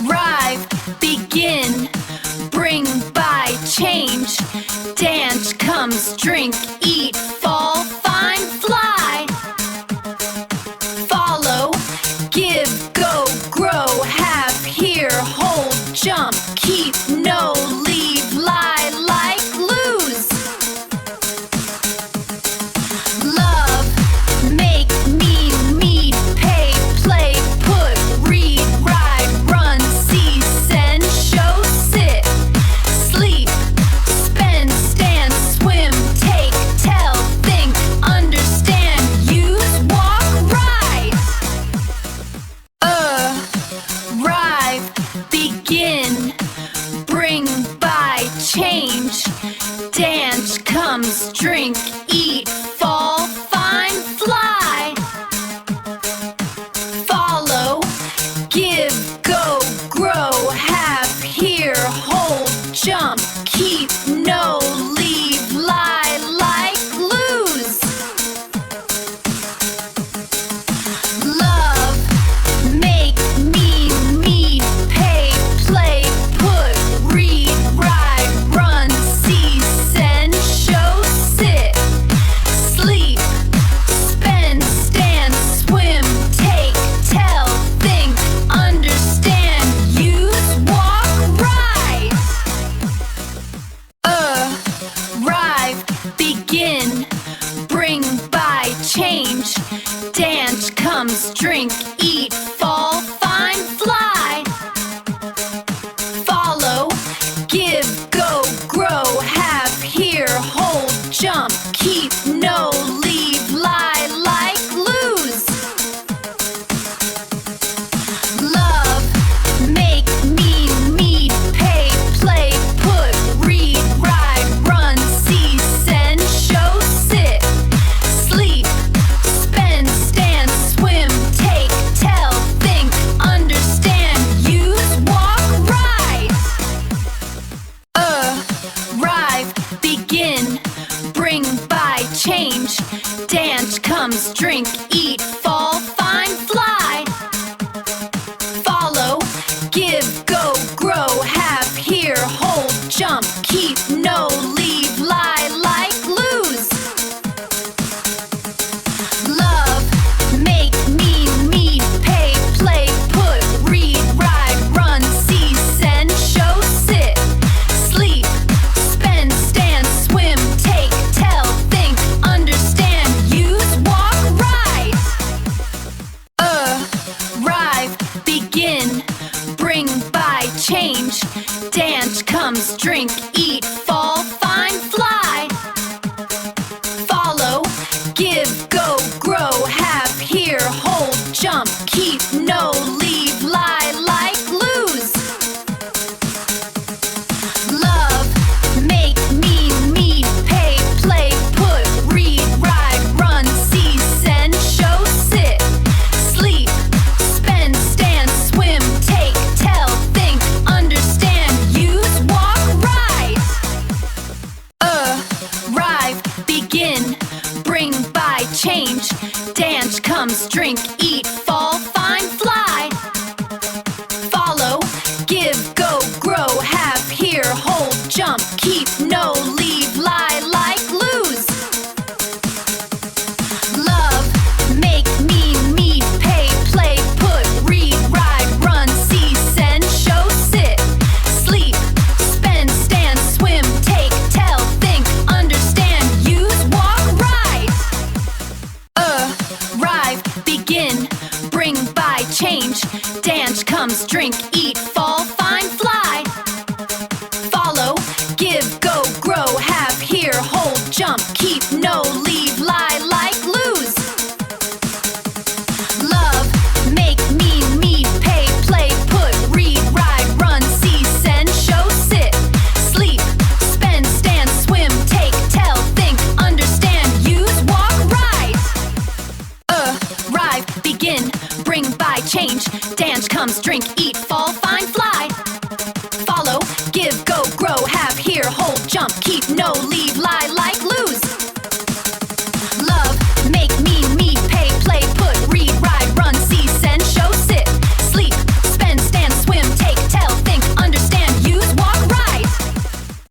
arrive, begin, bring by, change, dance, comes, drink, eat, fall, find, fly, follow, give, go, grow, have, hear, hold, jump, keep, know, leave, lie, like, lose, love, make, mean, meet, pay, play, put, read, ride, run, see, send, show, sit, sleep, spend, stand, swim, take, tell, think, understand, use, walk, ride, arrive, begin, bring by, change, dance, comes, drink, eat, fall, find, fly, follow, give, go, grow, have, hear, hold, jump, keep, know, leave, lie, like, lose, love, make, mean, meet, pay, play, put, read, ride, run, see, send, show, sit, sleep, spend, stand, swim, take, tell, think, understand, use, walk, ride, arrive, begin, bring by, change, dance, comes, drink, eat, fall, find, fly, follow, give, go, grow, have, hear, hold, jump, keep, know, leave, lie, like, lose, love, make, mean, meet, pay, play, put, read, ride, run, see, send, show, sit, sleep, spend, stand, swim, take, tell, think, understand, use, walk, ride, arrive, begin, bring by, change, dance, comes, drink, eat, fall, find, fly, follow, give, go, grow, have, hear, hold, jump, keep, know, leave, lie, like, lose, love, make, mean, meet, pay, play, put, read, ride, run, see, send, show, sit, sleep, spend, stand, swim, take, tell, think, understand, use, walk, ride, arrive, begin, bring by, change, dance, comes, drink, eat, fall, find, fly, follow, give, go, grow, have, hear, hold, jump, keep, know, leave, lie, like, lose, love, make, mean, meet, pay, play, put, read, ride, run, see, send, show, sit, sleep, spend, stand, swim, take, tell, think, understand, use, walk, ride, arrive, begin, bring by, change, dance, comes, drink, eat, fall, find, fly, follow, give, go, grow, have, hear, hold, jump, keep, know, leave, lie, like, lose, love, make, mean, meet, pay, play, put, read, ride, run, see, send, show, sit, sleep, spend, stand, swim, take, tell, think, understand, use, walk, ride, arrive, begin, bring by, change, dance, comes, drink, eat, fall, find, fly, follow, give, go, grow, have, hear, hold, jump, keep, know, leave, lie, like, lose, love, make, mean, meet, pay, play, put, read, ride, run, see, send, show, sit, sleep, spend, stand, swim, take, tell, think, understand, use, walk, ride, arrive, begin, bring by, change, dance, comes, drink, eat, fall,